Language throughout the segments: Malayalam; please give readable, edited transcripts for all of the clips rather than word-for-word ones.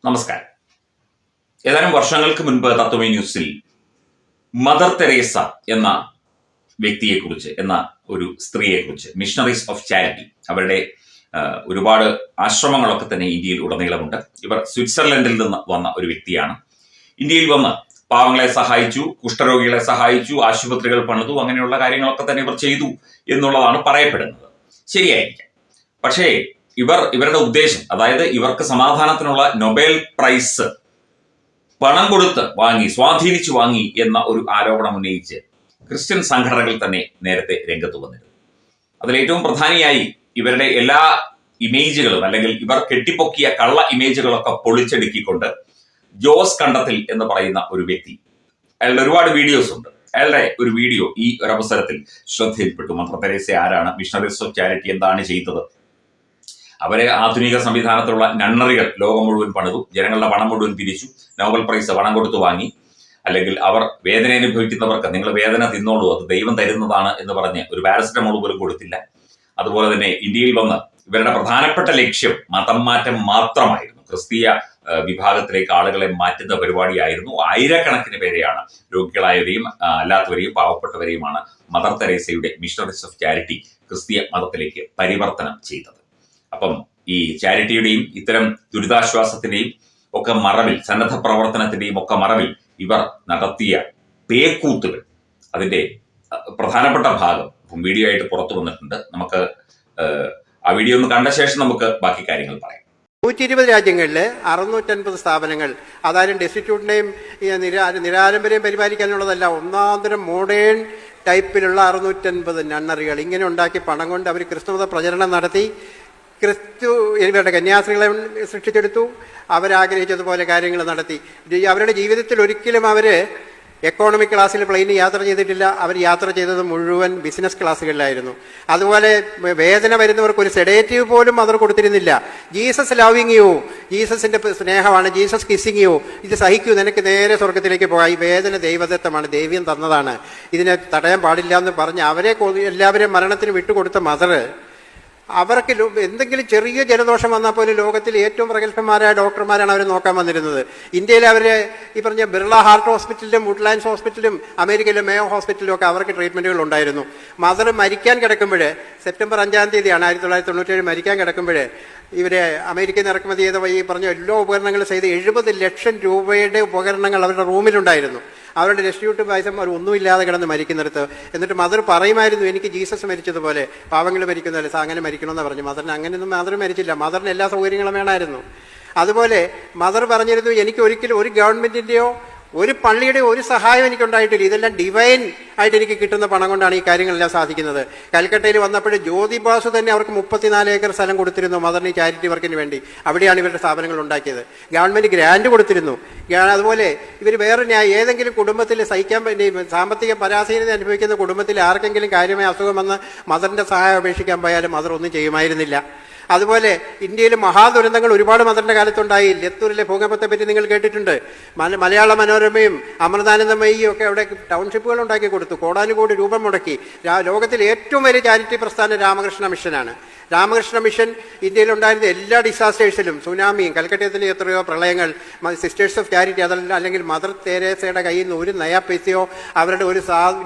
നമസ്കാരം. ഏതാനും വർഷങ്ങൾക്ക് മുൻപ് തത്വമേ ന്യൂസിൽ മദർ തെരേസ എന്ന വ്യക്തിയെക്കുറിച്ച്, എന്ന ഒരു സ്ത്രീയെക്കുറിച്ച്, മിഷണറീസ് ഓഫ് ചാരിറ്റി, അവരുടെ ഒരുപാട് ആശ്രമങ്ങളൊക്കെ തന്നെ ഇന്ത്യയിൽ ഉടനീളമുണ്ട്. ഇവർ സ്വിറ്റ്സർലൻഡിൽ നിന്ന് വന്ന ഒരു വ്യക്തിയാണ്. ഇന്ത്യയിൽ വന്ന് പാവങ്ങളെ സഹായിച്ചു, കുഷ്ഠരോഗികളെ സഹായിച്ചു, ആശുപത്രികൾ പണിതു, അങ്ങനെയുള്ള കാര്യങ്ങളൊക്കെ തന്നെ ഇവർ ചെയ്തു എന്നുള്ളതാണ് പറയപ്പെടുന്നത്. ശരിയായിരിക്കാം. പക്ഷേ ഇവരുടെ ഉദ്ദേശം, അതായത് ഇവർക്ക് സമാധാനത്തിനുള്ള നൊബേൽ പ്രൈസ് പണം കൊടുത്ത് വാങ്ങി, സ്വാധീനിച്ചു വാങ്ങി എന്ന ഒരു ആരോപണം ഉന്നയിച്ച് ക്രിസ്ത്യൻ സംഘടനകൾ തന്നെ നേരത്തെ രംഗത്ത് വന്നിരുന്നു. അതിലേറ്റവും പ്രധാനിയായി ഇവരുടെ എല്ലാ ഇമേജുകളും, അല്ലെങ്കിൽ ഇവർ കെട്ടിപ്പൊക്കിയ കള്ള ഇമേജുകളൊക്കെ പൊളിച്ചെടുക്കിക്കൊണ്ട് ജോസ് കണ്ടത്തിൽ എന്ന് പറയുന്ന ഒരു വ്യക്തി, അയാളുടെ ഒരുപാട് വീഡിയോസ് ഉണ്ട്. അയാളുടെ ഒരു വീഡിയോ ഈ ഒരവസരത്തിൽ ശ്രദ്ധയിൽപ്പെട്ടു. മദർ തെരേസ ആരാണ്, മിഷണറീസ് ഓഫ് ചാരിറ്റി എന്താണ് ചെയ്തത്, അവരെ ആധുനിക സംവിധാനത്തിലുള്ള നണ്ണറികൾ ലോകം മുഴുവൻ പണിതു, ജനങ്ങളുടെ പണം മുഴുവൻ പിരിച്ചു, നോബൽ പ്രൈസ് പണം കൊടുത്തു വാങ്ങി, അല്ലെങ്കിൽ അവർ വേദന അനുഭവിക്കുന്നവർക്ക് നിങ്ങൾ വേദന തിന്നോളൂ, അത് ദൈവം തരുന്നതാണ് എന്ന് പറഞ്ഞ് ഒരു പാരസെറ്റമോൾ പോലും കൊടുത്തില്ല. അതുപോലെ തന്നെ ഇന്ത്യയിൽ വന്ന് ഇവരുടെ പ്രധാനപ്പെട്ട ലക്ഷ്യം മതം മാറ്റം മാത്രമായിരുന്നു. ക്രിസ്തീയ വിഭാഗത്തിലേക്ക് ആളുകളെ മാറ്റുന്ന പരിപാടിയായിരുന്നു. ആയിരക്കണക്കിന് പേരെയാണ്, രോഗികളായവരെയും അല്ലാത്തവരെയും പാവപ്പെട്ടവരെയുമാണ് മദർ തെരേസയുടെ മിഷണറീസ് ഓഫ് ചാരിറ്റി ക്രിസ്തീയ മതത്തിലേക്ക് പരിവർത്തനം ചെയ്തത്. അപ്പം ഈ ചാരിറ്റിയുടെയും ഇത്തരം ദുരിതാശ്വാസത്തിന്റെയും ഒക്കെ മറവിൽ, സന്നദ്ധ പ്രവർത്തനത്തിന്റെയും ഒക്കെ മറവിൽ ഇവർ നടത്തിയ പേക്കൂത്തുകൾ, അതിന്റെ പ്രധാനപ്പെട്ട ഭാഗം വീഡിയോ ആയിട്ട് പുറത്തു വന്നിട്ടുണ്ട്. നമുക്ക് ആ വീഡിയോ ഒന്ന് കണ്ട ശേഷം നമുക്ക് ബാക്കി കാര്യങ്ങൾ പറയാം. 120 രാജ്യങ്ങളിൽ 650 സ്ഥാപനങ്ങൾ, അതായത് ഡെസ്റ്റിറ്റ്യൂട്ടിനെയും നിരാലംബരെയും പരിപാലിക്കാനുള്ളതല്ല, ഒന്നാന്തരം മോഡേൺ ടൈപ്പിലുള്ള 650 നണ്ണറികൾ ഇങ്ങനെ ഉണ്ടാക്കി പണം കൊണ്ട് അവർ ക്രിസ്തുമത പ്രചരണം നടത്തി. ഇവരുടെ കന്യാസ്ത്രീകളെ സൃഷ്ടിച്ചെടുത്തു. അവരാഗ്രഹിച്ചതുപോലെ കാര്യങ്ങൾ നടത്തി. അവരുടെ ജീവിതത്തിൽ ഒരിക്കലും അവർ എക്കോണമിക് ക്ലാസ്സിൽ പ്ലെയിനിൽ യാത്ര ചെയ്തിട്ടില്ല. അവർ യാത്ര ചെയ്തത് മുഴുവൻ ബിസിനസ് ക്ലാസ്സുകളിലായിരുന്നു. അതുപോലെ വേദന വരുന്നവർക്ക് ഒരു സെഡേറ്റീവ് പോലും അവർ കൊടുത്തിരുന്നില്ല. ജീസസ് ലവിങ് യു, ജീസസിന്റെ സ്നേഹമാണ്, ജീസസ് കിസ്സിങ് യു, ഇത് സഹിക്കൂ, നിനക്ക് നേരെ സ്വർഗത്തിലേക്ക് പോകാം, ഈ വേദന ദൈവദത്തമാണ്, ദൈവം തന്നതാണ്, ഇതിനെ തടയാൻ പാടില്ല എന്ന് പറഞ്ഞ് അവരെ എല്ലാവരെയും മരണത്തിന് വിട്ടുകൊടുത്ത മദർ, അവർക്ക് എന്തെങ്കിലും ചെറിയ ജലദോഷം വന്നാൽ പോലും ലോകത്തിൽ ഏറ്റവും പ്രഗത്ഭന്മാരായ ഡോക്ടർമാരാണ് അവർ നോക്കാൻ വന്നിരുന്നത്. ഇന്ത്യയിൽ അവർ ഈ പറഞ്ഞ ബിർള ഹാർട്ട് ഹോസ്പിറ്റലിലും വുഡ്ലാൻഡ്സ് ഹോസ്പിറ്റലും അമേരിക്കയിലെ മേയോ ഹോസ്പിറ്റലിലും ഒക്കെ അവർക്ക് ട്രീറ്റ്മെന്റുകൾ ഉണ്ടായിരുന്നു. മദർ മരിക്കാൻ കിടക്കുമ്പോൾ, സെപ്റ്റംബർ 5-ാം തീയതിയാണ് 1997 മരിക്കാൻ കിടക്കുമ്പോൾ, ഇവരെ അമേരിക്കയിൽ നിന്ന് ഇറക്കുമതി ചെയ്ത ഈ പറഞ്ഞ എല്ലാ ഉപകരണങ്ങളും ചെയ്ത് 70 ലക്ഷം രൂപയുടെ ഉപകരണങ്ങൾ അവരുടെ റൂമിലുണ്ടായിരുന്നു. അവരുടെ ഡെസ്റ്റിറ്റ്യൂട്ട് പൈസമാർ ഒന്നുമില്ലാതെ കിടന്ന് മരിക്കുന്നിടത്ത്. എന്നിട്ട് മദർ പറയുമായിരുന്നു, എനിക്ക് ജീസസ് മരിച്ചതുപോലെ, പാവങ്ങൾ മരിക്കുന്നതല്ലേ, അങ്ങനെ മരിക്കണമെന്ന് പറഞ്ഞു. മദറിന് അങ്ങനെയൊന്നും മദർ മരിച്ചില്ല. മദറിന് എല്ലാ സൗകര്യങ്ങളും വേണമായിരുന്നു. അതുപോലെ മദർ പറഞ്ഞിരുന്നു, എനിക്ക് ഒരിക്കലും ഒരു ഗവൺമെന്റിന്റെയോ ഒരു പള്ളിയുടെ ഒരു സഹായം എനിക്കുണ്ടായിട്ടില്ല, ഇതെല്ലാം ഡിവൈൻ ആയിട്ട് എനിക്ക് കിട്ടുന്ന പണം കൊണ്ടാണ് ഈ കാര്യങ്ങളെല്ലാം സാധിക്കുന്നത്. കൽക്കട്ടയിൽ വന്നപ്പോൾ ജ്യോതി ബാസു തന്നെ അവർക്ക് 34 ഏക്കർ സ്ഥലം കൊടുത്തിരുന്നു മദറിന് ചാരിറ്റി വർക്കിന് വേണ്ടി. അവിടെയാണ് ഇവരുടെ സ്ഥാപനങ്ങൾ ഉണ്ടാക്കിയത്. ഗവൺമെന്റ് ഗ്രാന്റ് കൊടുത്തിരുന്നു. അതുപോലെ ഇവർ വേറെ ഏതെങ്കിലും കുടുംബത്തിൽ സഹിക്കാൻ വേണ്ടി സാമ്പത്തിക പരാധീനത അനുഭവിക്കുന്ന കുടുംബത്തിൽ ആർക്കെങ്കിലും കാര്യമായ അസുഖം വന്ന് മദറിന്റെ സഹായം അപേക്ഷിക്കാൻ പോയാലും മദർ ഒന്നും ചെയ്യുമായിരുന്നില്ല. അതുപോലെ ഇന്ത്യയിൽ മഹാദുരന്തങ്ങൾ ഒരുപാട് മദറിന്റെ കാലത്തുണ്ടായി. ലത്തൂരിലെ ഭൂകമ്പത്തെ പറ്റി നിങ്ങൾ കേട്ടിട്ടുണ്ട്. മലയാള മനോരമയും അമൃതാനന്ദമയിയും ഒക്കെ അവിടെ ടൗൺഷിപ്പുകൾ ഉണ്ടാക്കി കൊടുത്തു, കോടാനുകോടി രൂപ മുടക്കി. ലോകത്തിലെ ഏറ്റവും വലിയ ചാരിറ്റി പ്രസ്ഥാനം രാമകൃഷ്ണ മിഷനാണ്. രാമകൃഷ്ണ മിഷൻ ഇന്ത്യയിലുണ്ടായിരുന്ന എല്ലാ ഡിസാസ്റ്റേഴ്സിലും, സുനാമിയും കൽക്കട്ടയത്തിലെ എത്രയോ പ്രളയങ്ങൾ, സിസ്റ്റേഴ്സ് ഓഫ് ചാരിറ്റി, അതല്ല അല്ലെങ്കിൽ മദർ തെരേസയുടെ കയ്യിൽ നിന്ന് ഒരു നയാ പൈസയോ അവരുടെ ഒരു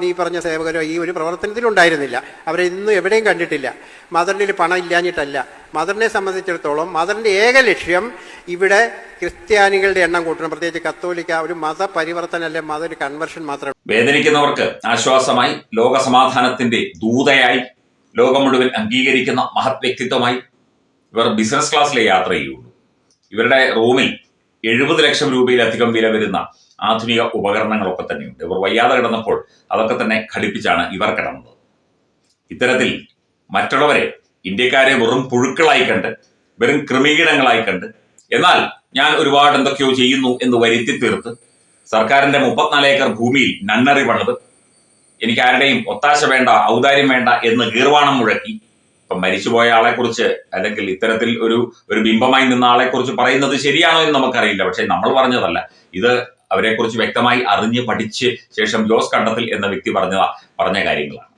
ഈ പറഞ്ഞ സേവകരോ ഈ ഒരു പ്രവർത്തനത്തിലുണ്ടായിരുന്നില്ല. അവരെ ഇന്നും എവിടെയും കണ്ടിട്ടില്ല. മദറിന് പണം ഇല്ലാഞ്ഞിട്ടല്ല. മദറിനെ സംബന്ധിച്ചിടത്തോളം മദറിന്റെ ഏക ലക്ഷ്യം ഇവിടെ ക്രിസ്ത്യാനികളുടെ എണ്ണം കൂട്ടണം, പ്രത്യേകിച്ച് കത്തോലിക്ക, ഒരു മത പരിവർത്തനം അല്ലെ, മത ഒരു കൺവെർഷൻ മാത്രം. വേദനിക്കുന്നവർക്ക് ആശ്വാസമായി, ലോക സമാധാനത്തിന്റെ ദൂതയായി, ലോകം മുഴുവൻ അംഗീകരിക്കുന്ന മഹത് വ്യക്തിത്വമായി ഇവർ ബിസിനസ് ക്ലാസ്സിലെ യാത്ര ചെയ്യുള്ളൂ. ഇവരുടെ റൂമിൽ 70 ലക്ഷം രൂപയിലധികം വില വരുന്ന ആധുനിക ഉപകരണങ്ങളൊക്കെ തന്നെയുണ്ട്. ഇവർ വയ്യാതെ കിടന്നപ്പോൾ അതൊക്കെ തന്നെ ഘടിപ്പിച്ചാണ് ഇവർ കിടന്നത്. ഇത്തരത്തിൽ മറ്റുള്ളവരെ, ഇന്ത്യക്കാരെ വെറും പുഴുക്കളായി കണ്ട്, വെറും കൃമികീടങ്ങളായി കണ്ട്, എന്നാൽ ഞാൻ ഒരുപാട് എന്തൊക്കെയോ ചെയ്യുന്നു എന്ന് വരുത്തി തീർത്ത് സർക്കാരിന്റെ 34 ഏക്കർ ഭൂമിയിൽ നണ്ണറി പണിത്, എനിക്ക് ആരുടെയും ഒത്താശ വേണ്ട, ഔദാര്യം വേണ്ട എന്ന് ഗീർവാണം മുഴക്കി, ഇപ്പം മരിച്ചുപോയ ആളെക്കുറിച്ച് അല്ലെങ്കിൽ ഇത്തരത്തിൽ ഒരു ബിംബമായി നിന്ന ആളെക്കുറിച്ച് പറയുന്നത് ശരിയാണോ എന്ന് നമുക്കറിയില്ല. പക്ഷെ നമ്മൾ പറഞ്ഞതല്ല, ഇത് അവരെക്കുറിച്ച് വ്യക്തമായി അറിഞ്ഞ് പഠിച്ച് ശേഷം ജോസ് കണ്ടത്തിൽ എന്ന വ്യക്തി പറഞ്ഞ കാര്യങ്ങളാണ്.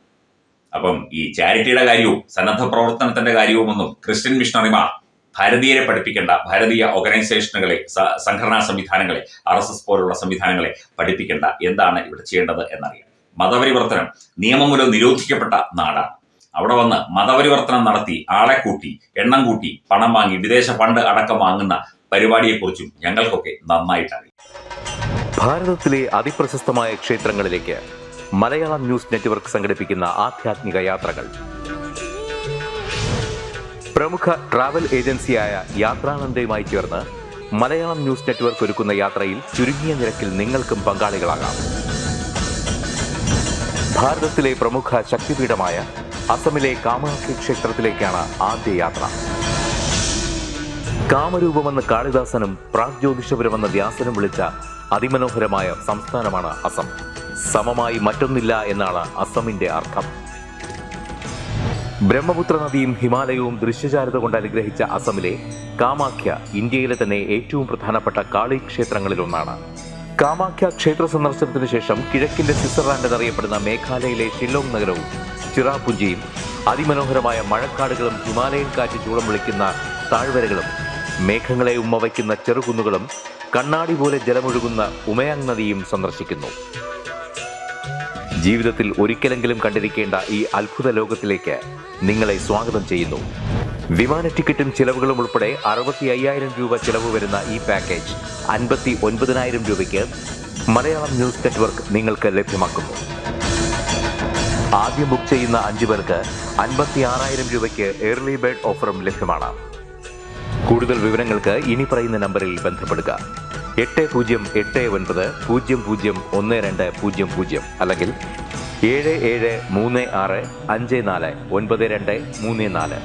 അപ്പം ഈ ചാരിറ്റിയുടെ കാര്യവും സന്നദ്ധ പ്രവർത്തനത്തിന്റെ കാര്യവുമൊന്നും ക്രിസ്ത്യൻ മിഷണറിമാർ ഭാരതീയരെ പഠിപ്പിക്കേണ്ട ഭാരതീയ ഓർഗനൈസേഷനുകളെ, സംഘടനാ സംവിധാനങ്ങളെ, RSS പോലുള്ള സംവിധാനങ്ങളെ പഠിപ്പിക്കേണ്ട, എന്താണ് ഇവിടെ ചെയ്യേണ്ടത് എന്നറിയാം. മതപരിവർത്തനം നിയമം മൂലം നിരോധിക്കപ്പെട്ട നാടാണ്. അവിടെ വന്ന് മതപരിവർത്തനം നടത്തി ആളെ കൂട്ടി, എണ്ണം കൂട്ടി, പണം വാങ്ങി, വിദേശ ഫണ്ട് അടക്കം വാങ്ങുന്ന പരിപാടിയെക്കുറിച്ചും ഞങ്ങൾക്കൊക്കെ നന്നായിട്ടറിയാം. ഭാരതത്തിലെ അതിപ്രശസ്തമായ ക്ഷേത്രങ്ങളിലേക്ക് മലയാളം ന്യൂസ് നെറ്റ്വർക്ക് സംഘടിപ്പിക്കുന്ന ആധ്യാത്മിക യാത്രകൾ. പ്രമുഖ ട്രാവൽ ഏജൻസിയായ യാത്രാനന്ദയുമായി ചേർന്ന് മലയാളം ന്യൂസ് നെറ്റ്വർക്ക് ഒരുക്കുന്ന യാത്രയിൽ ചുരുങ്ങിയ നിരക്കിൽ നിങ്ങൾക്കും പങ്കാളികളാകാം. ഭാരതത്തിലെ പ്രമുഖ ശക്തിപീഠമായ അസമിലെ കാമാഖ്യ ക്ഷേത്രത്തിലേക്കാണ് ആദ്യ യാത്ര. കാമരൂപമെന്ന് കാളിദാസനും പ്രാഗ്ജ്യോതിഷപുരമെന്ന വ്യാസനും വിളിച്ച അതിമനോഹരമായ സംസ്ഥാനമാണ് അസം. സമമായി മറ്റൊന്നില്ല എന്നാണ് അസമിന്റെ അർത്ഥം. ബ്രഹ്മപുത്ര നദിയും ഹിമാലയവും ദൃശ്യചാരുത കൊണ്ട് അനുഗ്രഹിച്ച അസമിലെ കാമാഖ്യ ഇന്ത്യയിലെ തന്നെ ഏറ്റവും പ്രധാനപ്പെട്ട കാളി ക്ഷേത്രങ്ങളിലൊന്നാണ്. കാമാഖ്യ ക്ഷേത്ര സന്ദർശനത്തിന് ശേഷം കിഴക്കിന്റെ സ്വിറ്റ്സർലാൻഡ് എന്നറിയപ്പെടുന്ന മേഘാലയയിലെ ഷില്ലോങ് നഗരവും ചിറാപുഞ്ചിയും അതിമനോഹരമായ മഴക്കാടുകളും ഹിമാലയൻ കാറ്റ് ചൂളം വിളിക്കുന്ന താഴ്വരകളും മേഘങ്ങളെ ഉമ്മവയ്ക്കുന്ന ചെറുകുന്നുകളും കണ്ണാടി പോലെ ജലമൊഴുകുന്ന ഉമയാങ് നദിയും സന്ദർശിക്കുന്നു. ജീവിതത്തിൽ ഒരിക്കലെങ്കിലും കണ്ടിരിക്കേണ്ട ഈ അത്ഭുത ലോകത്തിലേക്ക് നിങ്ങളെ സ്വാഗതം ചെയ്യുന്നു. വിമാന ടിക്കറ്റും ചിലവുകളും ഉൾപ്പെടെ 65,000 രൂപ ചിലവ് വരുന്ന ഈ പാക്കേജ് 59,000 രൂപയ്ക്ക് മലയാളം ന്യൂസ് നെറ്റ്വർക്ക് നിങ്ങൾക്ക് ലഭ്യമാക്കുന്നു. ആദ്യം ബുക്ക് ചെയ്യുന്ന 5 പേർക്ക് 56,000 രൂപയ്ക്ക് ഏർലി ബേർഡ് ഓഫറും ലഭ്യമാണ്. കൂടുതൽ വിവരങ്ങൾക്ക് ഇനി പറയുന്ന നമ്പറിൽ ബന്ധപ്പെടുക. 8089001200 അല്ലെങ്കിൽ 7736549234.